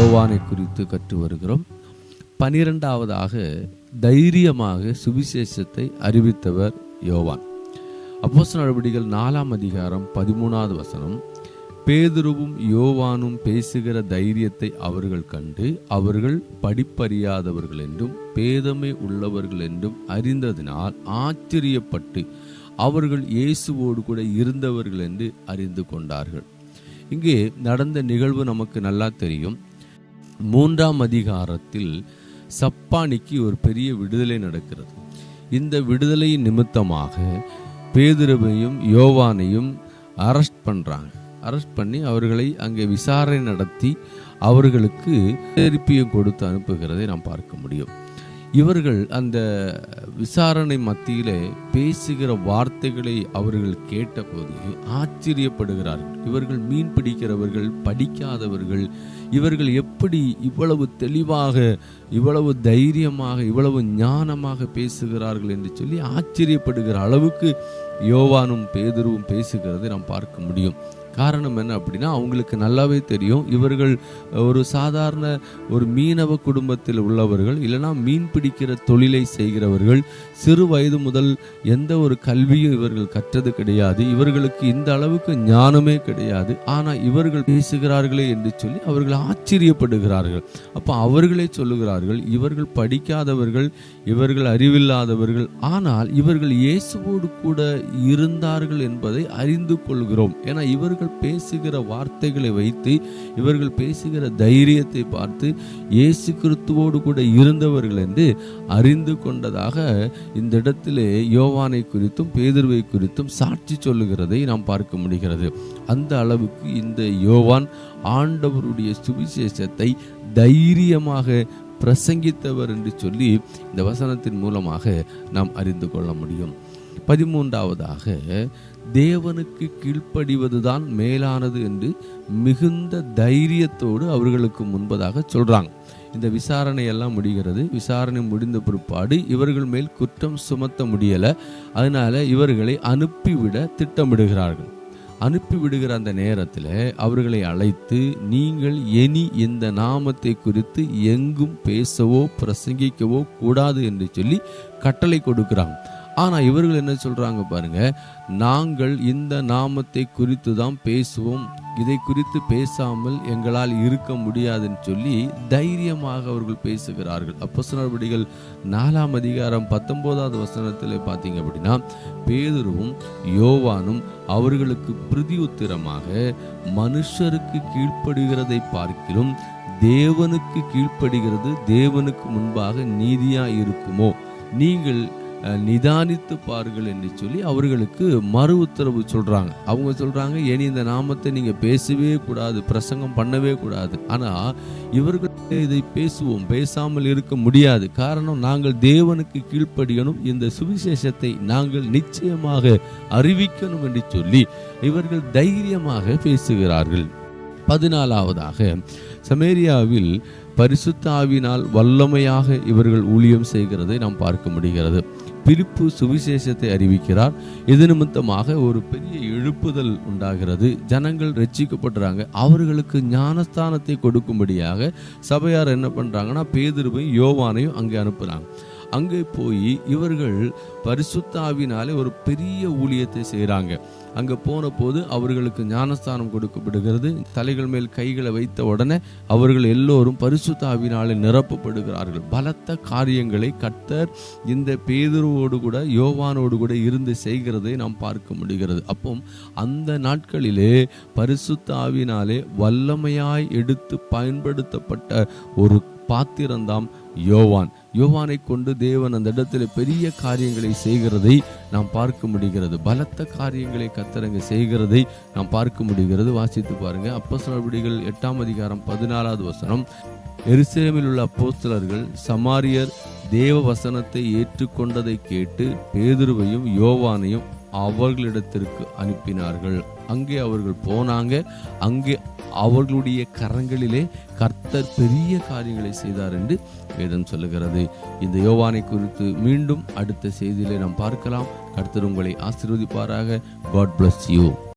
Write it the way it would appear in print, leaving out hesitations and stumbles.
யோவானை குறித்து கற்று வருகிறோம். 12வதாக தைரியமாக சுவிசேஷத்தை அறிவித்தவர் யோவான். அப்போஸ்தலர் நடவடிக்கைகள் 4ஆம் அதிகாரம் 13வது வசனம், பேதுருவும் யோவானும் பேசுகிற தைரியத்தை அவர்கள் கண்டு அவர்கள் படிப்பறியாதவர்கள் என்றும் பேதமை உள்ளவர்கள் என்றும் அறிந்ததினால் ஆச்சரியப்பட்டு அவர்கள் இயேசுவோடு கூட இருந்தவர்கள் என்று அறிந்து கொண்டார்கள். இங்கே நடந்த நிகழ்வு நமக்கு நல்லா தெரியும். 3ஆம் அதிகாரத்தில் சப்பானிக்கு ஒரு பெரிய விடுதலை நடக்கிறது. இந்த விடுதலையின் நிமித்தமாக பேதுருவையும் யோவானையும் அரெஸ்ட் பண்ணி அவர்களை அங்கே விசாரணை நடத்தி அவர்களுக்கு எச்சரிப்பையும் கொடுத்து அனுப்புகிறதை நாம் பார்க்க முடியும். இவர்கள் அந்த விசாரணை மத்தியிலே பேசுகிற வார்த்தைகளை அவர்கள் கேட்டபோது ஆச்சரியப்படுகிறார்கள். இவர்கள் மீன் பிடிக்கிறவர்கள், படிக்காதவர்கள், இவர்கள் எப்படி இவ்வளவு தெளிவாக, இவ்வளவு தைரியமாக, இவ்வளவு ஞானமாக பேசுகிறார்கள் என்று சொல்லி ஆச்சரியப்படுகிற அளவுக்கு யோவானும் பேதுருவும் பேசுகிறதை நாம் பார்க்க முடியும். காரணம் என்ன அப்படின்னா, அவங்களுக்கு நல்லாவே தெரியும் இவர்கள் ஒரு சாதாரண ஒரு மீனவ குடும்பத்தில் உள்ளவர்கள், இல்லைனா மீன் பிடிக்கிற தொழிலை செய்கிறவர்கள். சிறு வயது முதல் எந்த ஒரு கல்வியும் இவர்கள் கற்றது கிடையாது. இவர்களுக்கு இந்த அளவுக்கு ஞானமே கிடையாது. ஆனால் இவர்கள் பேசுகிறார்களே என்று சொல்லி அவர்கள் ஆச்சரியப்படுகிறார்கள். அப்போ அவர்களே சொல்லுகிறார்கள், இவர்கள் படிக்காதவர்கள், இவர்கள் அறிவில்லாதவர்கள், ஆனால் இவர்கள் இயேசுவோடு கூட இருந்தார்கள் என்பதை அறிந்து கொள்கிறோம். ஏன்னா இவர்கள் பேசுகிற வார்த்தைகளை வைத்து, இவர்கள் பேசுகிற தைரியத்தை பார்த்து இயேசு கிறிஸ்துவோடு கூட இருந்தவர்கள் என்று அறிந்து கொண்டதாக இந்த இடத்திலே யோவானை குறித்தும் பேதுருவை குறித்தும் சாட்சி சொல்லுகிறதை நாம் பார்க்க முடிகிறது. அந்த அளவுக்கு இந்த யோவான் ஆண்டவருடைய சுவிசேஷத்தை தைரியமாக பிரசங்கித்தவர் என்று சொல்லி இந்த வசனத்தின் மூலமாக நாம் அறிந்து கொள்ள முடியும். 13வதாக தேவனுக்கு கீழ்ப்படிவதுதான் மேலானது என்று மிகுந்த தைரியத்தோடு அவர்களுக்கு முன்பதாக சொல்றாங்க. இந்த விசாரணை எல்லாம் முடிகிறது. விசாரணை முடிந்த பிற்பாடு இவர்கள் மேல் குற்றம் சுமத்த முடியல. அதனால இவர்களை அனுப்பிவிட திட்டமிடுகிறார்கள். அனுப்பிவிடுகிற அந்த நேரத்தில் அவர்களை அழைத்து, நீங்கள் இனி இந்த நாமத்தை குறித்து எங்கும் பேசவோ பிரசங்கிக்கவோ கூடாது என்று சொல்லி கட்டளை கொடுக்கிறாங்க. ஆனால் இவர்கள் என்ன சொல்றாங்க பாருங்க, நாங்கள் இந்த நாமத்தை குறித்து தான் பேசுவோம், இதை குறித்து பேசாமல் எங்களால் இருக்க முடியாதுன்னு சொல்லி தைரியமாக அவர்கள் பேசுகிறார்கள். அப்போஸ்தலர் நடவடிக்கைகள் 4ஆம் அதிகாரம் 19வது வசனத்தில் பார்த்தீங்க அப்படின்னா, பேதுருவும் யோவானும் அவர்களுக்கு பிரதியுத்தரமாக, மனுஷருக்கு கீழ்ப்படுகிறதை பார்க்கிலும் தேவனுக்கு கீழ்ப்படுகிறது தேவனுக்கு முன்பாக நீதியா இருக்குமோ, நீங்கள் நிதானித்து பாருங்கள் என்று சொல்லி அவர்களுக்கு மறு உத்தரவு சொல்றாங்க. அவங்க சொல்றாங்க, இனி இந்த நாமத்தை நீங்க பேசவே கூடாது, பிரசங்கம் பண்ணவே கூடாது. ஆனா இவர்கள் இதை பேசுவோம், பேசாமல் இருக்க முடியாது. காரணம், நாங்கள் தேவனுக்கு கீழ்ப்படியணும், இந்த சுவிசேஷத்தை நாங்கள் நிச்சயமாக அறிவிக்கணும் என்று சொல்லி இவர்கள் தைரியமாக பேசுகிறார்கள். 14வதாக சமேரியாவில் பரிசுத்த ஆவியினால் வல்லமையாக இவர்கள் ஊழியம் செய்கிறதை நாம் பார்க்க முடிகிறது. பிலிப்பு சுவிசேஷத்தை அறிவிக்கிறார். இது நிமித்தமாக ஒரு பெரிய எழுப்புதல் உண்டாகிறது. ஜனங்கள் ரட்சிக்கப்படுறாங்க. அவர்களுக்கு ஞானஸ்தானத்தை கொடுக்கும்படியாக சபையார் என்ன பண்றாங்கன்னா, பேதுருவையும் யோவானையும் அங்கே அனுப்புறாங்க. அங்கே போய் இவர்கள் பரிசுத்த ஆவியினாலே ஒரு பெரிய ஊழியத்தை செய்கிறாங்க. அங்கே போன போது அவர்களுக்கு ஞானஸ்தானம் கொடுக்கப்படுகிறது. தலைகள் மேல் கைகளை வைத்த உடனே அவர்கள் எல்லோரும் பரிசுத்த ஆவியினாலே நிரப்பப்படுகிறார்கள். பலத்த காரியங்களை கர்த்தர் இந்த பேதுருவோடு கூட யோவானோடு கூட இருந்து செய்கிறதை நாம் பார்க்க முடிகிறது. அப்போ அந்த நாட்களிலே பரிசுத்த ஆவியினாலே வல்லமையாய் எடுத்து பயன்படுத்தப்பட்ட ஒரு பாத்திரந்தாம் யோவான். யோவானை கொண்டு தேவன் அந்த இடத்துல பெரிய காரியங்களை செய்கிறதை நாம் பார்க்க முடிகிறது. பலத்த காரியங்களை கர்த்தர் செய்கிறதை நாம் பார்க்க முடிகிறது. வாசித்து பாருங்க. அப்போஸ்தலர் நடவடிக்கைகள் 8ஆம் அதிகாரம் 14வது வசனம், எருசலேமில் உள்ள அப்போஸ்தலர்கள் சமாரியர் தேவ வசனத்தை ஏற்றுக்கொண்டதை கேட்டு பேதுருவையும் யோவானையும் அவர்களிடத்திற்கு அனுப்பினார்கள். அங்கே அவர்கள் போனாங்க. அங்கே அவர்களுடைய கரங்களிலே கர்த்தர் பெரிய காரியங்களை செய்தார் என்று வேதம் சொல்லுகிறது. இந்த யோவானை குறித்து மீண்டும் அடுத்த செய்தியிலே நாம் பார்க்கலாம். கர்த்தர் உங்களை ஆசீர்வதிப்பாராக. God bless you.